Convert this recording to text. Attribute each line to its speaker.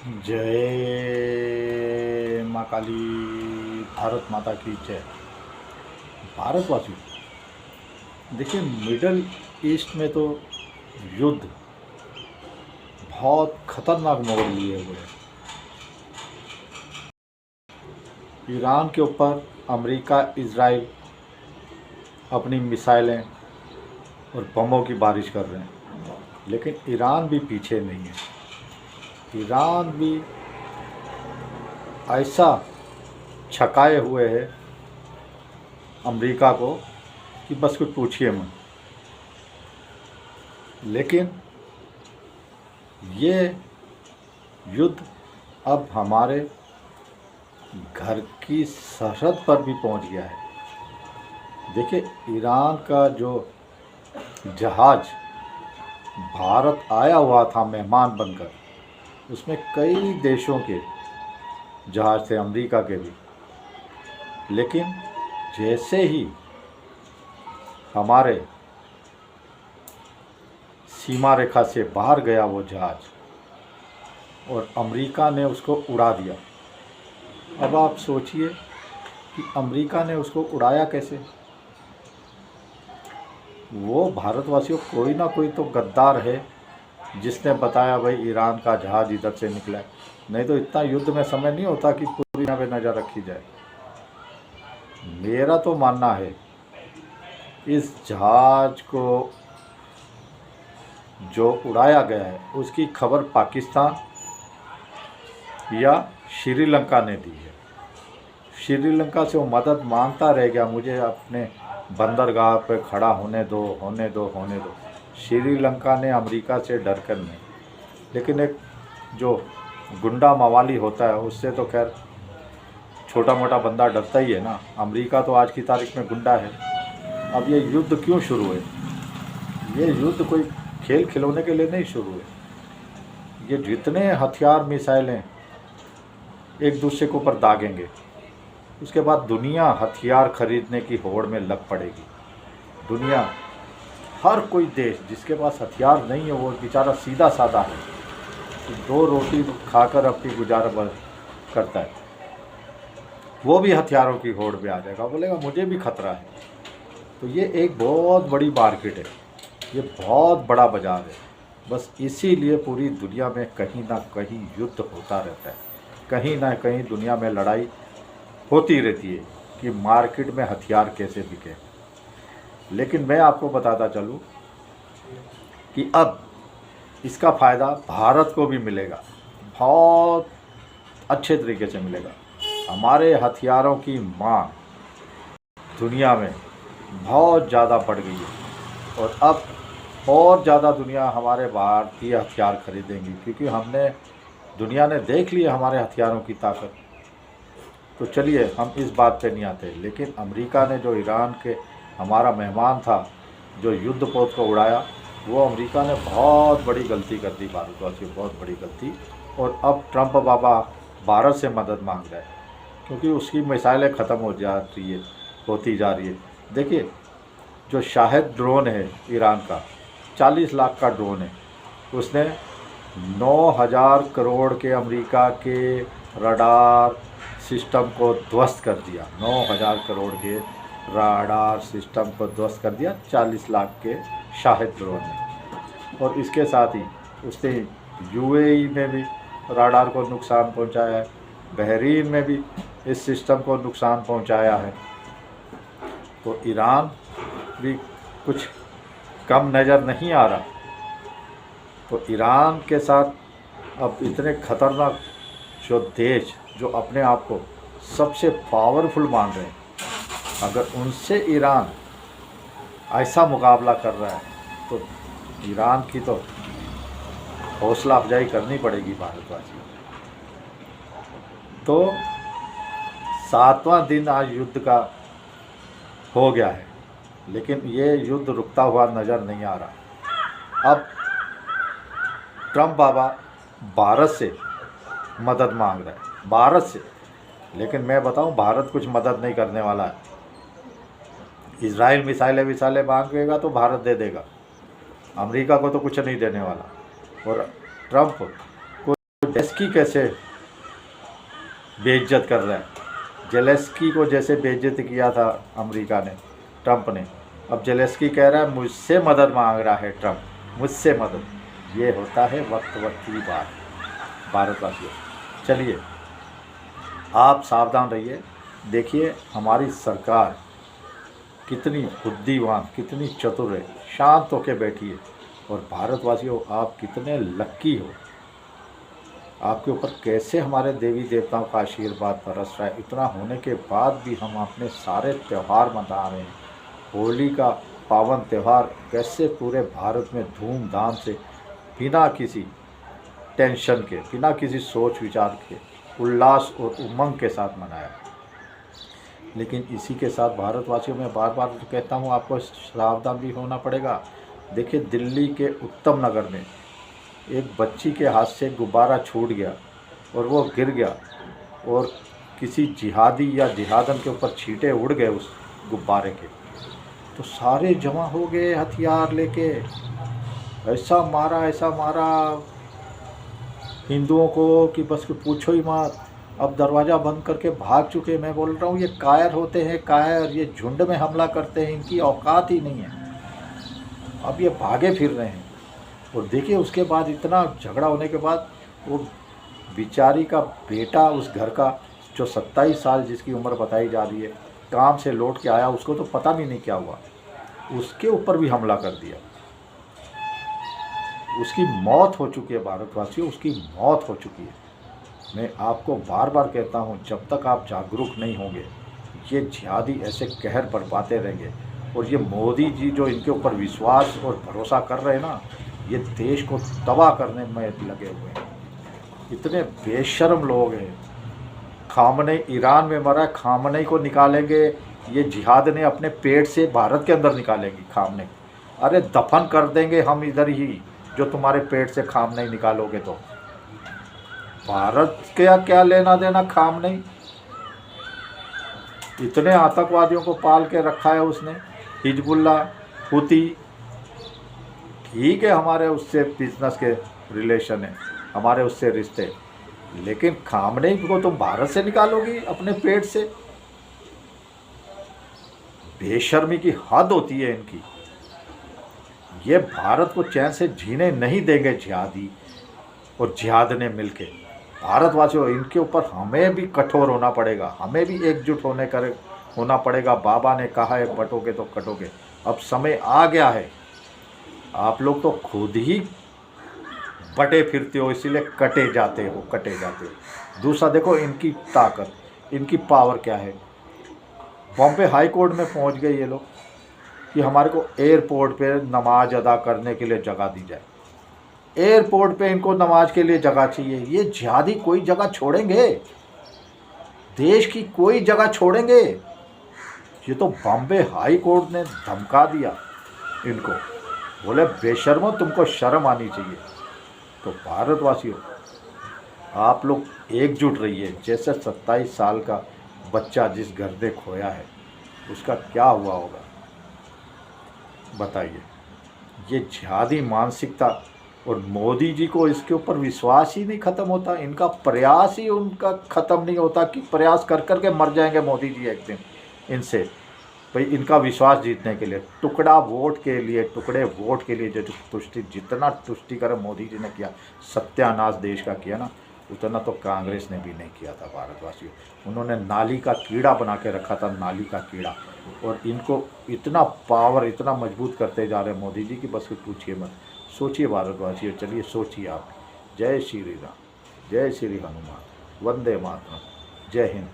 Speaker 1: जय माँ काली। भारत माता की जय। भारतवासियों, देखिए, मिडल ईस्ट में तो युद्ध बहुत खतरनाक मोड़ लिए हुए हैं। ईरान के ऊपर अमेरिका, इजराइल अपनी मिसाइलें और बमों की बारिश कर रहे हैं, लेकिन ईरान भी पीछे नहीं है। ईरान भी ऐसा छकाए हुए है अमेरिका को कि बस कुछ पूछिए मत। लेकिन ये युद्ध अब हमारे घर की सरहद पर भी पहुंच गया है। देखिए, ईरान का जो जहाज़ भारत आया हुआ था मेहमान बनकर, उसमें कई देशों के जहाज़ थे, अमेरिका के भी। लेकिन जैसे ही हमारे सीमा रेखा से बाहर गया वो जहाज़ और अमेरिका ने उसको उड़ा दिया। अब आप सोचिए कि अमेरिका ने उसको उड़ाया कैसे। वो भारतवासियों, कोई ना कोई तो गद्दार है जिसने बताया भाई ईरान का जहाज़ इधर से निकला है। नहीं तो इतना युद्ध में समय नहीं होता कि पूरी पे नज़र रखी जाए। मेरा तो मानना है इस जहाज़ को जो उड़ाया गया है उसकी खबर पाकिस्तान या श्रीलंका ने दी है। श्रीलंका से वो मदद मांगता रह गया, मुझे अपने बंदरगाह पर खड़ा होने दो, होने दो, होने दो। श्रीलंका ने अमेरिका से डर कर नहीं, लेकिन एक जो गुंडा मवाली होता है उससे तो खैर छोटा मोटा बंदा डरता ही है ना। अमेरिका तो आज की तारीख में गुंडा है। अब ये युद्ध क्यों शुरू है? ये युद्ध कोई खेल खिलौने के लिए नहीं शुरू है। ये जितने हथियार, मिसाइलें एक दूसरे के ऊपर दागेंगे, उसके बाद दुनिया हथियार खरीदने की होड़ में लग पड़ेगी। दुनिया, हर कोई देश जिसके पास हथियार नहीं है वो बेचारा सीधा साधा है, तो दो रोटी खाकर अपनी गुजारा करता है, वो भी हथियारों की होड़ में आ जाएगा, बोलेगा मुझे भी खतरा है। तो ये एक बहुत बड़ी मार्केट है, ये बहुत बड़ा बाज़ार है। बस इसीलिए पूरी दुनिया में कहीं ना कहीं युद्ध होता रहता है, कहीं ना कहीं दुनिया में लड़ाई होती रहती है कि मार्केट में हथियार कैसे बिके। लेकिन मैं आपको बताता चलूँ कि अब इसका फ़ायदा भारत को भी मिलेगा, बहुत अच्छे तरीके से मिलेगा। हमारे हथियारों की मांग दुनिया में बहुत ज़्यादा बढ़ गई है और अब और ज़्यादा दुनिया हमारे भारतीय हथियार खरीदेंगी, क्योंकि दुनिया ने देख लिया हमारे हथियारों की ताकत। तो चलिए, हम इस बात पे नहीं आते, लेकिन अमेरिका ने जो ईरान के हमारा मेहमान था, जो युद्ध पोत को उड़ाया, वो अमेरिका ने बहुत बड़ी गलती कर दी, भारतवासियों, बहुत बड़ी गलती। और अब ट्रंप बाबा भारत से मदद मांग रहा है, क्योंकि उसकी मिसाइलें ख़त्म होती जा रही है। देखिए, जो शाहिद ड्रोन है ईरान का, 40 लाख का ड्रोन है, उसने 9,000 करोड़ के अमेरिका के रडार सिस्टम को ध्वस्त कर दिया। 9,000 करोड़ के रडार सिस्टम को ध्वस्त कर दिया 40 लाख के शाहिद ड्रोन ने। और इसके साथ ही उसने यूएई में भी रडार को नुकसान पहुंचाया है, बहरीन में भी इस सिस्टम को नुकसान पहुंचाया है। तो ईरान भी कुछ कम नज़र नहीं आ रहा। तो ईरान के साथ अब इतने खतरनाक जो देश, जो अपने आप को सबसे पावरफुल मान रहे हैं, अगर उनसे ईरान ऐसा मुकाबला कर रहा है तो ईरान की तो हौसला अफजाई करनी पड़ेगी भारतवासियों। तो 7वां दिन आज युद्ध का हो गया है, लेकिन ये युद्ध रुकता हुआ नज़र नहीं आ रहा। अब ट्रंप बाबा भारत से मदद मांग रहा है, भारत से। लेकिन मैं बताऊं, भारत कुछ मदद नहीं करने वाला है। इजराइल मिसाइलें मांगेगा तो भारत दे देगा, अमेरिका को तो कुछ नहीं देने वाला। और ट्रंप जेलेंस्की कैसे बेइज्जत कर रहा है, जेलेंस्की को जैसे बेइज्जत किया था अमेरिका ने, ट्रंप ने, अब जेलेंस्की कह रहा है मुझसे मदद मांग रहा है ट्रंप, मुझसे मदद। ये होता है वक्त वक्त की बात भारतवासियों। चलिए आप सावधान रहिए, देखिए हमारी सरकार कितनी बुद्धिमान, कितनी चतुर है, शांत होकर बैठी है। और भारतवासियों आप कितने लक्की हो, आपके ऊपर कैसे हमारे देवी देवताओं का आशीर्वाद बरस रहा है। इतना होने के बाद भी हम अपने सारे त्यौहार मना रहे हैं। होली का पावन त्यौहार कैसे पूरे भारत में धूमधाम से, बिना किसी टेंशन के, बिना किसी सोच विचार के, उल्लास और उमंग के साथ मनाया। लेकिन इसी के साथ भारतवासियों में बार बार कहता हूँ आपको सावधान भी होना पड़ेगा। देखिए दिल्ली के उत्तम नगर में एक बच्ची के हाथ से गुब्बारा छूट गया और वो गिर गया और किसी जिहादी या जिहादन के ऊपर छींटे उड़ गए उस गुब्बारे के, तो सारे जमा हो गए हथियार लेके, ऐसा मारा हिंदुओं को कि बस पूछो ही मत। अब दरवाज़ा बंद करके भाग चुके। मैं बोल रहा हूँ ये कायर होते हैं, कायर, ये झुंड में हमला करते हैं, इनकी औकात ही नहीं है। अब ये भागे फिर रहे हैं। और देखिए उसके बाद इतना झगड़ा होने के बाद वो बेचारी का बेटा, उस घर का जो 27 साल जिसकी उम्र बताई जा रही है, काम से लौट के आया, उसको तो पता भी नहीं क्या हुआ, उसके ऊपर भी हमला कर दिया। उसकी मौत हो चुकी है भारतवासियों, उसकी मौत हो चुकी है। मैं आपको बार बार कहता हूँ जब तक आप जागरूक नहीं होंगे ये जिहादी ऐसे कहर बरपाते रहेंगे। और ये मोदी जी जो इनके ऊपर विश्वास और भरोसा कर रहे हैं ना, ये देश को तबाह करने में लगे हुए हैं। इतने बेशर्म लोग हैं। खामनेई ईरान में मरा, खामनेई को निकालेंगे, ये जिहाद ने अपने पेट से भारत के अंदर निकालेंगी खामनेई। अरे दफन कर देंगे हम इधर ही, जो तुम्हारे पेट से खामनेई निकालोगे तो। भारत का क्या लेना देना खामनेई। इतने आतंकवादियों को पाल के रखा है उसने, हिजबुल्ला, हुती। ठीक है हमारे उससे बिजनेस के रिलेशन है, हमारे उससे रिश्ते, लेकिन खामनेई को तुम भारत से निकालोगी अपने पेट से। बेशर्मी की हद होती है इनकी। ये भारत को चैन से जीने नहीं देंगे जिहादी और जिहाद ने मिलके। भारतवासियों इनके ऊपर हमें भी कठोर होना पड़ेगा, हमें भी एकजुट होना पड़ेगा। बाबा ने कहा है बटोगे तो कटोगे। अब समय आ गया है। आप लोग तो खुद ही बटे फिरते हो, इसीलिए कटे जाते हो। दूसरा देखो इनकी ताकत, इनकी पावर क्या है। बॉम्बे हाई कोर्ट में पहुंच गए ये लोग कि हमारे को एयरपोर्ट पे नमाज अदा करने के लिए जगह दी जाए। एयरपोर्ट पे इनको नमाज के लिए जगह चाहिए। ये जिहादी कोई जगह छोड़ेंगे? देश की कोई जगह छोड़ेंगे? ये तो बॉम्बे हाई कोर्ट ने धमका दिया इनको, बोले बेशर्मो तुमको शर्म आनी चाहिए। तो भारतवासियों आप लोग एकजुट रहिए। जैसे 27 साल का बच्चा जिस घर ने खोया है उसका क्या हुआ होगा बताइए। ये जिहादी मानसिकता, और मोदी जी को इसके ऊपर विश्वास ही नहीं ख़त्म होता। इनका प्रयास ही उनका ख़त्म नहीं होता कि प्रयास कर कर के मर जाएंगे मोदी जी एक दिन इनसे। भाई इनका विश्वास जीतने के लिए, टुकड़े वोट के लिए जो जितना तुष्टिकरण मोदी जी ने किया, सत्यानाश देश का किया ना, उतना तो कांग्रेस ने भी नहीं किया था भारतवासियों। उन्होंने नाली का कीड़ा बना के रखा था, नाली का कीड़ा। और इनको इतना पावर, इतना मजबूत करते जा रहे हैं मोदी जी की बस पूछिए मत। सोचिए भारतवासियों, चलिए सोचिए आप। जय श्री राम, जय श्री हनुमान, वंदे मातरम, जय हिंद।